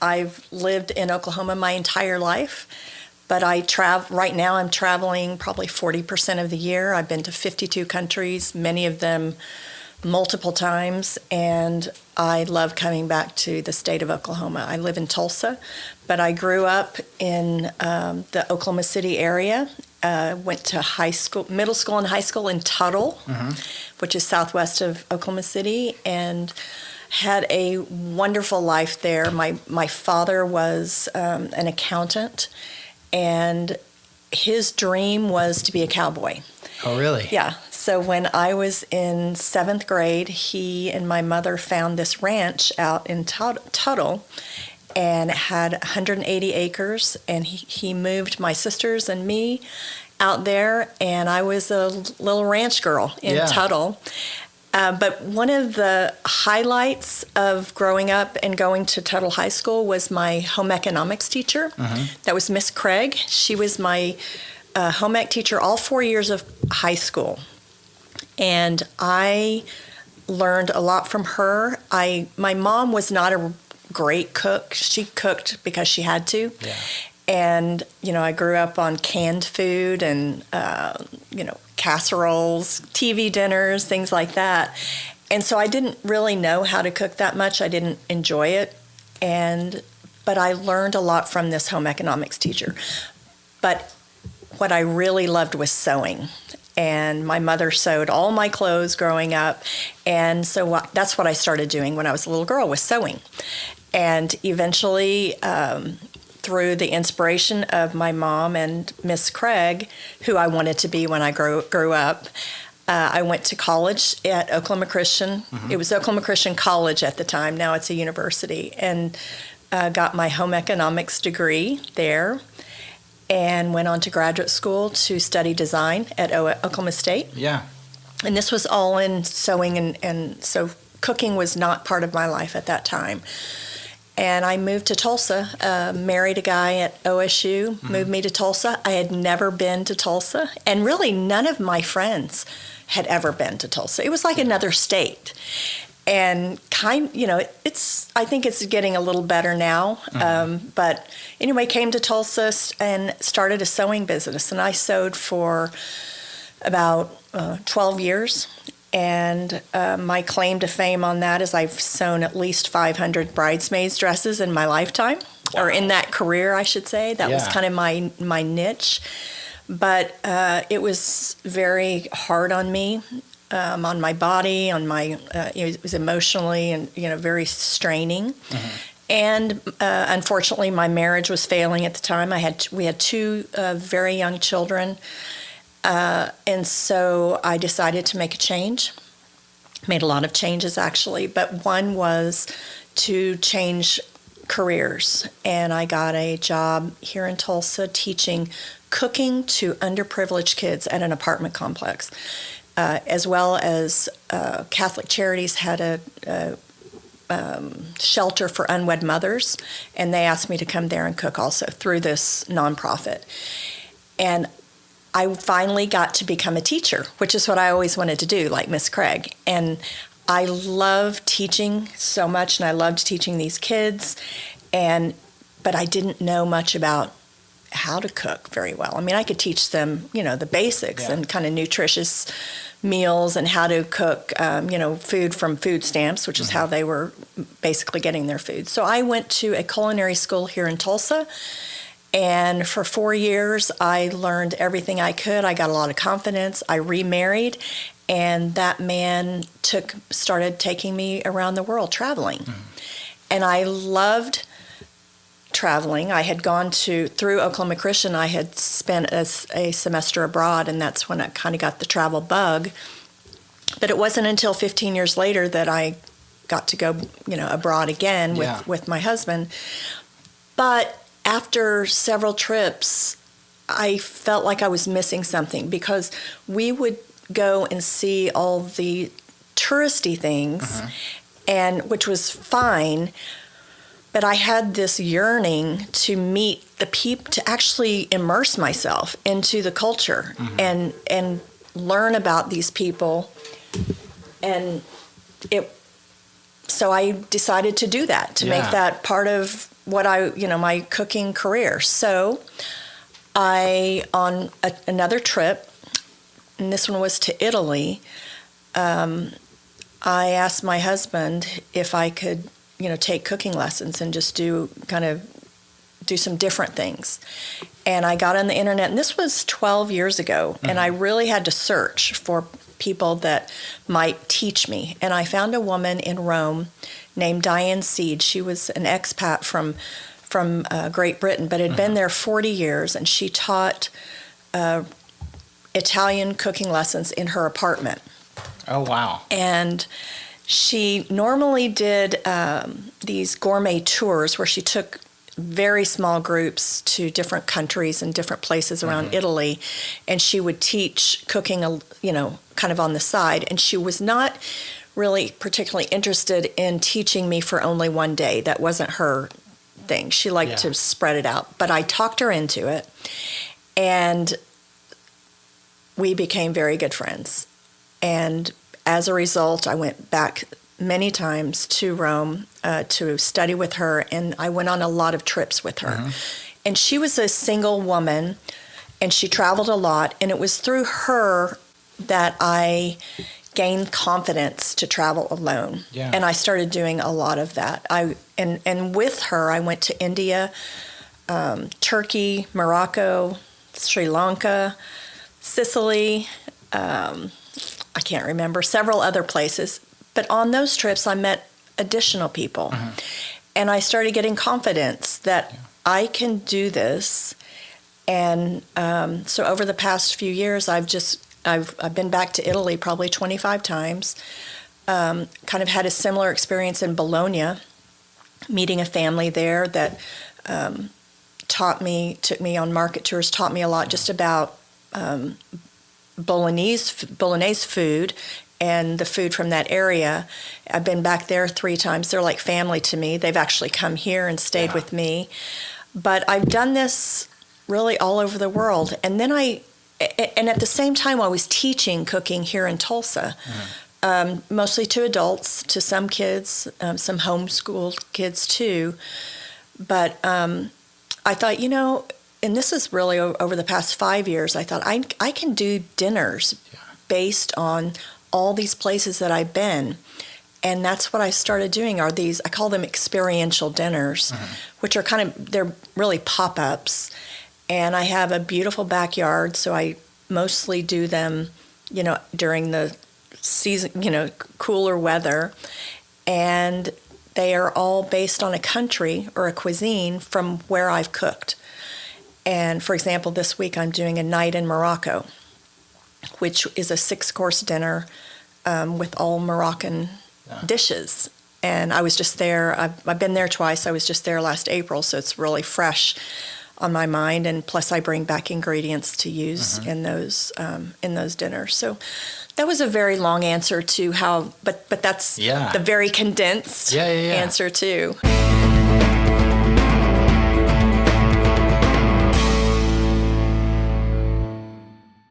I've lived in Oklahoma my entire life, but right now I'm traveling probably 40% of the year. I've been to 52 countries, many of them multiple times, and I love coming back to the state of Oklahoma. I live in Tulsa, but I grew up in the Oklahoma City area. Went to middle school and high school in Tuttle, which is southwest of Oklahoma City, and had a wonderful life there. My father was an accountant, and his dream was to be a cowboy. Oh, really? Yeah. So when I was in 7th grade, he and my mother found this ranch out in Tuttle, and it had 180 acres, and he moved my sisters and me out there, and I was a little ranch girl in Tuttle. But one of the highlights of growing up and going to Tuttle High School was my home economics teacher. That was Miss Craig. She was my home ec teacher all 4 years of high school. And I learned a lot from her. My mom was not a great cook. She cooked because she had to. Yeah. And, I grew up on canned food and, casseroles, TV dinners, things like that. And so I didn't really know how to cook that much. I didn't enjoy it. But I learned a lot from this home economics teacher. But what I really loved was sewing. And my mother sewed all my clothes growing up. And so that's what I started doing when I was a little girl, was sewing. And eventually, through the inspiration of my mom and Miss Craig, who I wanted to be when I grew up, I went to college at Oklahoma Christian. It was Oklahoma Christian College at the time. Now it's a university. And got my home economics degree there, and went on to graduate school to study design at Oklahoma State. Yeah. And this was all in sewing, and so cooking was not part of my life at that time. And I moved to Tulsa, married a guy at OSU, moved me to Tulsa. I had never been to Tulsa, and really none of my friends had ever been to Tulsa. It was like another state. And I think it's getting a little better now. But anyway, came to Tulsa and started a sewing business. And I sewed for about 12 years. And my claim to fame on that is I've sewn at least 500 bridesmaids dresses in my lifetime, or in that career, I should say. That was kind of my niche. But it was very hard on me. On my body, it was emotionally and very straining, and unfortunately, my marriage was failing at the time. We had two very young children, and so I decided to make a change. Made a lot of changes actually, but one was to change careers, and I got a job here in Tulsa teaching cooking to underprivileged kids at an apartment complex. As well as Catholic Charities had a shelter for unwed mothers, and they asked me to come there and cook also through this nonprofit. And I finally got to become a teacher, which is what I always wanted to do, like Miss Craig. And I love teaching so much, and I loved teaching these kids, but I didn't know much about how to cook very well. I mean, I could teach them, the basics and kind of nutritious meals and how to cook, food from food stamps, which is how they were basically getting their food. So I went to a culinary school here in Tulsa, and for 4 years, I learned everything I could. I got a lot of confidence. I remarried, and that man started taking me around the world traveling. And I loved traveling. I had gone through Oklahoma Christian, I had spent a semester abroad, and that's when I kind of got the travel bug. But it wasn't until 15 years later that I got to go, abroad again with my husband. But after several trips, I felt like I was missing something, because we would go and see all the touristy things, and which was fine. But I had this yearning to meet the people, to actually immerse myself into the culture and learn about these people. And so I decided to do that, to make that part of my cooking career. So on another trip, and this one was to Italy, I asked my husband if I could, take cooking lessons and just do some different things. And I got on the internet, and this was 12 years ago, and I really had to search for people that might teach me. And I found a woman in Rome named Diane Seed. She was an expat from Great Britain, but had been there 40 years, and she taught Italian cooking lessons in her apartment. Oh, wow. And she normally did these gourmet tours where she took very small groups to different countries and different places around Italy, and she would teach cooking, kind of on the side. And she was not really particularly interested in teaching me for only one day. That wasn't her thing. She liked to spread it out. But I talked her into it, and we became very good friends. And as a result, I went back many times to Rome to study with her, and I went on a lot of trips with her. And she was a single woman, and she traveled a lot, and it was through her that I gained confidence to travel alone. Yeah. And I started doing a lot of that. And with her, I went to India, Turkey, Morocco, Sri Lanka, Sicily, I can't remember, several other places. But on those trips, I met additional people. And I started getting confidence that I can do this. And so over the past few years, I've been back to Italy probably 25 times, kind of had a similar experience in Bologna, meeting a family there that took me on market tours, taught me a lot just about Bolognese food and the food from that area. I've been back there 3 times. They're like family to me. They've actually come here and stayed with me. But I've done this really all over the world. And then and at the same time, I was teaching cooking here in Tulsa, mostly to adults, to some kids, some homeschooled kids too. But I thought, and this is really over the past 5 years, I thought I can do dinners based on all these places that I've been. And that's what I started doing, are these, I call them experiential dinners, which are they're really pop-ups. And I have a beautiful backyard, so I mostly do them, during the season, cooler weather. And they are all based on a country or a cuisine from where I've cooked. And for example, this week I'm doing a night in Morocco, which is a 6-course dinner with all Moroccan dishes. And I was just there. I've been there twice. I was just there last April, so it's really fresh on my mind. And plus, I bring back ingredients to use in those dinners. So that was a very long answer to how, but that's the very condensed answer too.